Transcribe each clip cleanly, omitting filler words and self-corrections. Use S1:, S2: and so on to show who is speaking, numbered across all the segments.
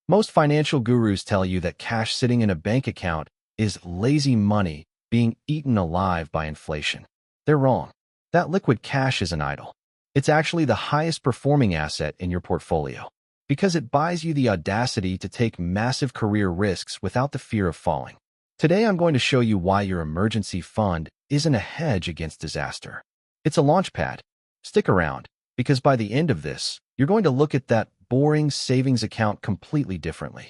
S1: Most financial gurus tell you that cash sitting in a bank account is lazy money being eaten alive by inflation. They're wrong. That liquid cash is an idol. It's actually the highest performing asset in your portfolio because it buys you the audacity to take massive career risks without the fear of falling. Today, I'm going to show you why your emergency fund isn't a hedge against disaster. It's a launch pad. Stick around, because by the end of this, you're going to look at that boring savings account completely differently.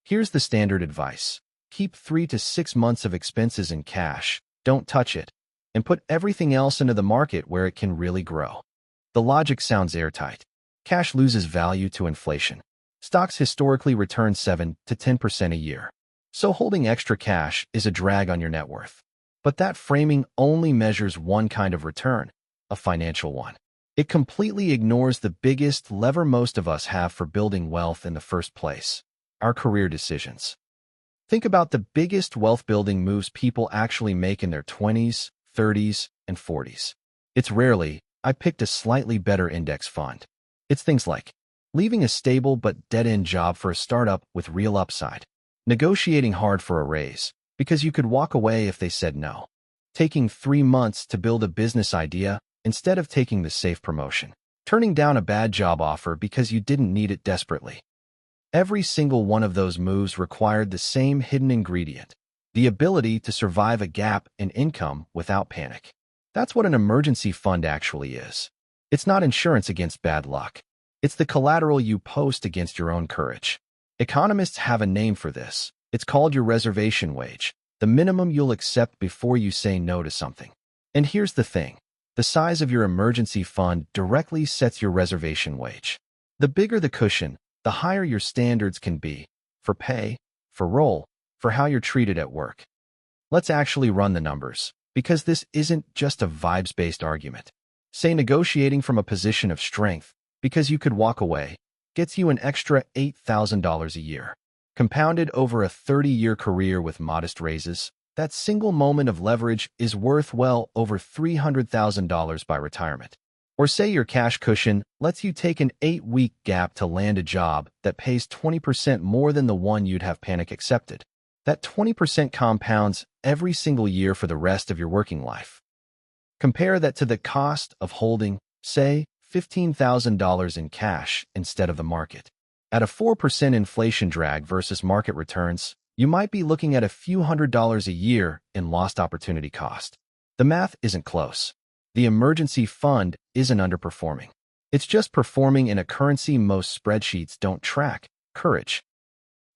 S1: Here's the standard advice. Keep 3 to 6 months of expenses in cash, don't touch it, and put everything else into the market where it can really grow. The logic sounds airtight. Cash loses value to inflation. Stocks historically return 7 to 10% a year. So holding extra cash is a drag on your net worth. But that framing only measures one kind of return, a financial one. It completely ignores the biggest lever most of us have for building wealth in the first place, our career decisions. Think about the biggest wealth-building moves people actually make in their 20s, 30s, and 40s. It's rarely, I picked a slightly better index fund. It's things like leaving a stable but dead-end job for a startup with real upside, negotiating hard for a raise because you could walk away if they said no, taking 3 months to build a business idea instead of taking the safe promotion, turning down a bad job offer because you didn't need it desperately. Every single one of those moves required the same hidden ingredient, the ability to survive a gap in income without panic. That's what an emergency fund actually is. It's not insurance against bad luck. It's the collateral you post against your own courage. Economists have a name for this. It's called your reservation wage, the minimum you'll accept before you say no to something. And here's the thing. The size of your emergency fund directly sets your reservation wage. The bigger the cushion, the higher your standards can be for pay, for role, for how you're treated at work. Let's actually run the numbers, because this isn't just a vibes-based argument. Say negotiating from a position of strength, because you could walk away, gets you an extra $8,000 a year. Compounded over a 30-year career with modest raises, that single moment of leverage is worth well over $300,000 by retirement. Or say your cash cushion lets you take an 8-week gap to land a job that pays 20% more than the one you'd have panic accepted. That 20% compounds every single year for the rest of your working life. Compare that to the cost of holding, say, $15,000 in cash instead of the market. At a 4% inflation drag versus market returns, you might be looking at a few $100s a year in lost opportunity cost. The math isn't close. The emergency fund isn't underperforming. It's just performing in a currency most spreadsheets don't track, courage.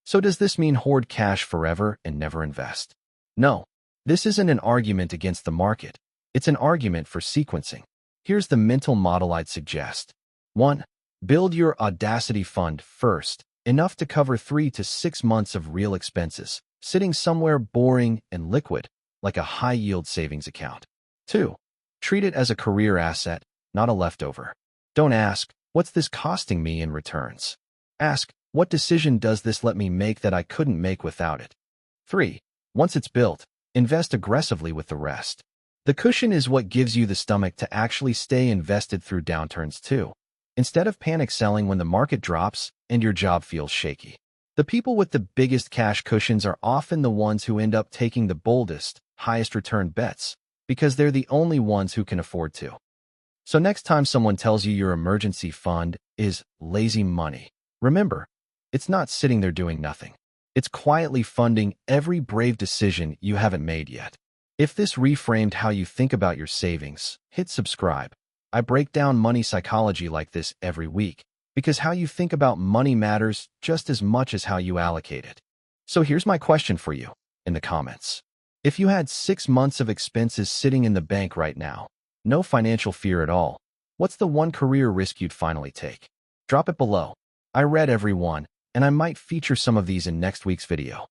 S1: So does this mean hoard cash forever and never invest? No, this isn't an argument against the market. It's an argument for sequencing. Here's the mental model I'd suggest. 1. Build your audacity fund first, enough to cover 3 to 6 months of real expenses, sitting somewhere boring and liquid, like a high-yield savings account. 2. Treat it as a career asset, not a leftover. Don't ask, what's this costing me in returns? Ask, what decision does this let me make that I couldn't make without it? 3. Once it's built, invest aggressively with the rest. The cushion is what gives you the stomach to actually stay invested through downturns too, instead of panic selling when the market drops and your job feels shaky. The people with the biggest cash cushions are often the ones who end up taking the boldest, highest return bets, because they're the only ones who can afford to. So next time someone tells you your emergency fund is lazy money, remember, it's not sitting there doing nothing. It's quietly funding every brave decision you haven't made yet. If this reframed how you think about your savings, hit subscribe. I break down money psychology like this every week, because how you think about money matters just as much as how you allocate it. So here's my question for you in the comments. If you had 6 months of expenses sitting in the bank right now, no financial fear at all, what's the one career risk you'd finally take? Drop it below. I read every one, and I might feature some of these in next week's video.